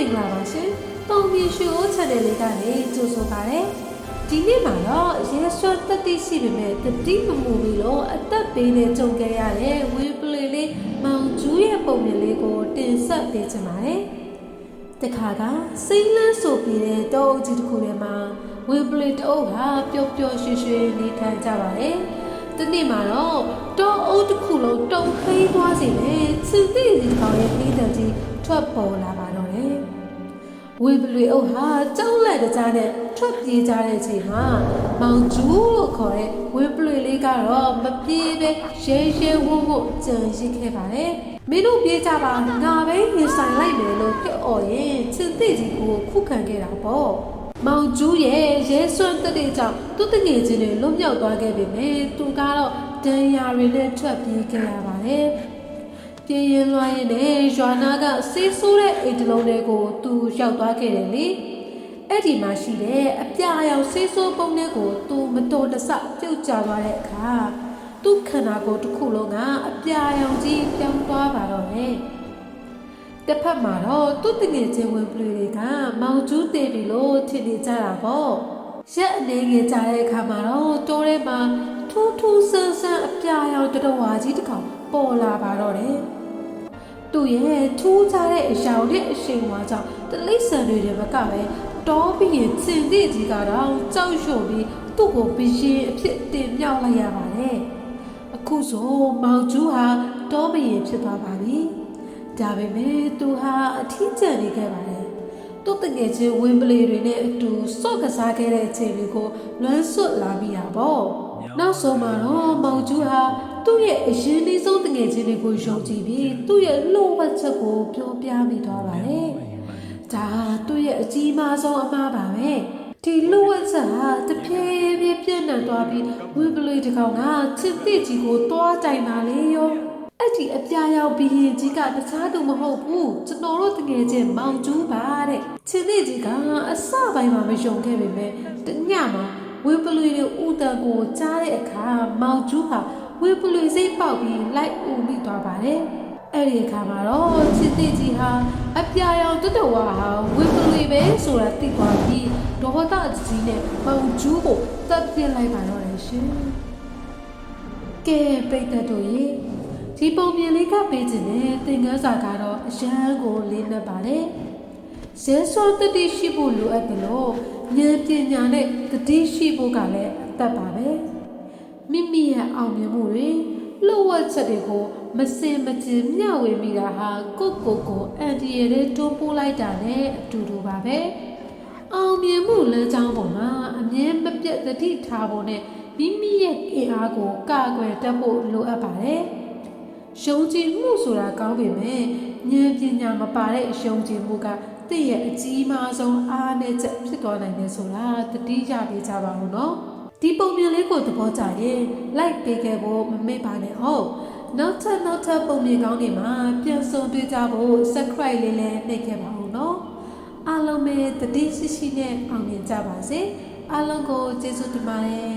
င်္ဂလာပါရှင်ပုံမြင်ရှုချန်နယ်လေးကနေကြိုဆိုပါရစေဒီနေ့မှာတော့ရဲစွမ်းတက်တိရှိပေမဲ့တတိမမူပြီးတော့အသက်ပေးနဲ့ကြုံခဲ့ရတဲ့ဝေပလီလေးမောင်ကျူးရဲ့ပုံမြင်လေးကိုတင်ဆက်ပေးချင်ပါတယ်တခါကစိမ့်လန်းဆိုပြီးတဲ့တောအုပ်ကြီးတစ်ခုထဲမှာဝေပလီတအုပ်ဟာပျော်ပျော်ရွှင်ရွှင်နေထိုင်ကြပါတယ်ဒီနေ့မှာတော့တောအုပ်တစ်ခုလုံးတုံခိန်းသွားစီနဲ့စစ်သေးစီကောင်ရဲ့နှီးတံကြီးထွက်ပေါ်လာပါတော့တယ်ဝေပလီအုပ်ဟာကြောက်လက်တကြားနဲ့ထွက်ပြေးကြတဲ့အချိန်မှာမောင်ကျူးလို့ခေါ်တဲ့ဝေပလီလေးကတော့မပြေးပဲရဲရဲဝုန်းဝုန်းကြံရှိခဲ့ပါတယ်မင်းတို့ပြေးကြပါငါပဲရင်ဆိုင်လိုက်မယ်လို့ဟစ်အော်ရင်စစ်သေးကြီးကိုခုခံခဲ့တာပေါ့မောင်ကျူးရဲ့ရဲစွမ်းတက်တဲ့ကြောင့်သူ့တငယ်ချင်းတွေလွတ်မြောက်သွားခဲ့ပေမဲ့သူကတော့ဒဏ်ရာတွေနဲ့ထွက်ပြေးခဲ့ရပါတယ်ပြေးရင်လွှားရင်နဲ့ရွာနာကဆေးဆိုးတဲ့အိမ်တလုံးတွေကိုသူရောက်သွားခဲ့တယ်လေအဲ့ဒီမှာရှိတဲ့အပြာရောင်ဆေးဆိုးပုံနဲ့ကိုသူမတော်တဆပြုတ်ကျသွားတဲ့အခါသူ့ခန္ဓာကိုယ်တစ်ခုလုံးကအပြာရောင်ကြီးပြောင်းသွားပါတော့တယ်တစ်ဖက်မှာတော့သူ့တငယ်ချင်းဝင်ပလူတွေကမောင်ကျူးသေးပြီလို့ထင်နေကြတာပေါ့ရက်အနေငယ်ကြတဲ့အခါမှာတော့တိုးထဲမှာထူးထူးဆန်းဆန်းအပြာရောင်တတော်ဝါကြီးတစ်ကောင်ပေါ်လာပါတော့တယ်သူ့ရဲ့ထူးခြားတဲ့အရာတဲ့အရှိန်ဝါကြောင့်တလိษံတွေမကပဲတောပြီးရင်စင်သေးကြီးကတော့ကြောက်ရွံ့ပြီးသူ့ကိုဘရင်အဖြစ်တင်မြောက်လိုက်ရပါတယ်အခုဆိုမောင်ကျူးဟာတောဘရင်ဖြစ်သွားပါပြီဒါပေမဲ့သူဟာအထီးကျန်နေခဲ့ပါတယ်သူ့တငယ်ချင်းဝင်းပလေတွေနဲ့အတူစော့ကစားခဲ့တဲ့အချိန်တွေကိုလွမ်းဆွတ်လာမိတာပေါ့နောက်ဆုံးမှာတော့မောင်ကျူးဟာသူ့ရဲ့အရင်လေးဆုံးတငယ်ချင်းတွေကိုယုံကြည်ပြီးသူ့ရဲ့လှုပ်ဝက်ချက်ကိုပြောပြမိသွားပါတယ်ဒါသူ့ရဲ့အကြီးမားဆုံးအမှားပါပဲဒီလှုပ်ဝက်ချက်ဟာတဖြည်းဖြည်းပြန့်နှံ့သွားပြီးဝင်းပလေတစ်ကောင်ကချစ်တိကြီးကိုတွားတိုင်ပါလေရောအဲ့ဒီအပြာရောင်ဘီရင်ကြီးကတခြားသူမဟုတ်ဘူးကျွန်တော်တို့တကယ်ချင်းမောင်ကျူးပါတဲ့ချင်းသေးကြီးကအစပိုင်းမှာမယုံခဲ့ပေမဲ့တညမှာဝေပလူတွေဥတန်ကိုကြားတဲ့အခါမောင်ကျူးဟာဝေပလူစိတ်ပေါက်ပြီးလိုက်ဦးမိသွားပါတယ်အဲ့ဒီအခါမှာတော့ချင်းသေးကြီးဟာအပြာရောင်တွတ်တော်ဟာဝေပလူပဲဆိုတာသိသွားပြီးဒေါသကြီးနဲ့မောင်ကျူးကိုတပ်ပြစ်လိုက်ပါတော့တယ်ရှင်ကဲပြိတ္တတို့ရေဒီပုံမြင်လေးကပေးခြင်းနဲ့သင်ခန်းစာကတော့အရန်ကိုလေးနက်ပါတယ်။ရဲစွမ်းတတိရှိဖို့လိုအပ်တယ်လို့ဉာဏ်ပညာနဲ့တတိရှိဖို့ကလည်းအသက်ပါပဲ။မိမိရဲ့အောင်မြင်မှုတွေလှုပ်ဝက်ချက်တွေကိုမစင်မကျင်မျှဝေမိတာဟာကိုအန်တီရဲ့တိုးပိုးလိုက်တာနဲ့အတူတူပါပဲ။အောင်မြင်မှုလမ်းကြောင်းပေါ်မှာအမြဲမပြတ်တတိထားဖို့နဲ့မိမိရဲ့အင်အားကိုကာကွယ်တတ်ဖို့လိုအပ်ပါတယ်။ယုံကြည်မှုဆိုတာကောင်းပေမဲ့ဉာဏ်ပညာမပါတဲ့ယုံကြည်မှုကတင့်ရဲ့အကြီးမားဆုံးအားနည်းချက်ဖြစ်သွားနိုင်တယ်ဆိုတာသတိရပေးကြပါဦးနော်ဒီပုံမြင်လေးကိုသဘောကျရင် like ပေးခဲ့ဖို့မမေ့ပါနဲ့ဟုတ်နောက်ထပ်ပုံမြင်ကောင်းတွေမှာပြန်ဆုံတွေ့ကြဖို့ subscribe လေးလည်းနှိပ်ခဲ့ပါဦးနော်အားလုံးပဲသတိရှိရှိနဲ့အောင်မြင်ကြပါစေအားလုံးကိုကျေးဇူးတင်ပါတယ်